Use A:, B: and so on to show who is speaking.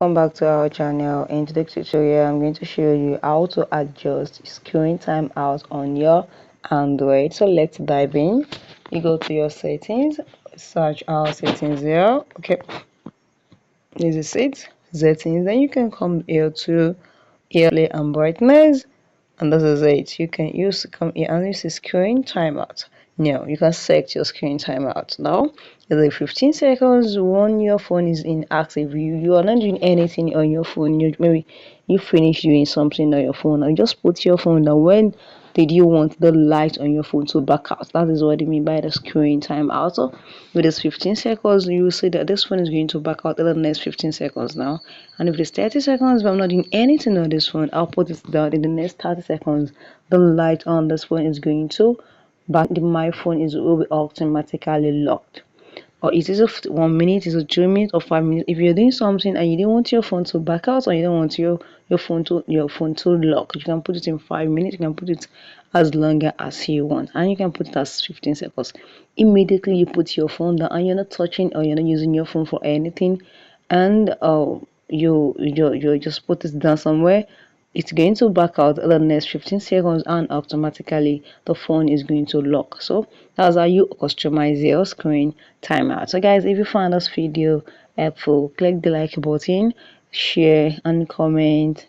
A: Welcome back to our channel. In today's tutorial, I'm going to show you how to adjust screen time out on your Android. So let's dive in. You go to your settings, search our settings here. Okay, this is it, settings. Then you can come here to display and brightness, and this is it. You can come here and use the screen timeout. Now you can set your screen timeout. Now it's 15 seconds when your phone is inactive. You are not doing anything on your phone. Maybe you finish doing something on your phone and just put your phone down. When did you want the light on your phone to back out? That is what I mean by the screen timeout. So with this 15 seconds, you will see that this phone is going to back out in the next 15 seconds now. And if it's 30 seconds, but I'm not doing anything on this phone, I'll put it down. In the next 30 seconds, the light on this phone is going to back. My phone will be automatically locked. Or it is a 1 minute, is a 2 minutes, or 5 minutes. If you're doing something and you didn't want your phone to back out, or you don't want your phone to lock, you can put it in 5 minutes. You can put it as long as you want, and you can put it as 15 seconds. Immediately you put your phone down and you're not touching or you're not using your phone for anything, and you just put it down somewhere. It's going to back out in the next 15 seconds, and automatically the phone is going to lock. So that's how you customize your screen timeout. So guys, if you found this video helpful, click the like button, share and comment.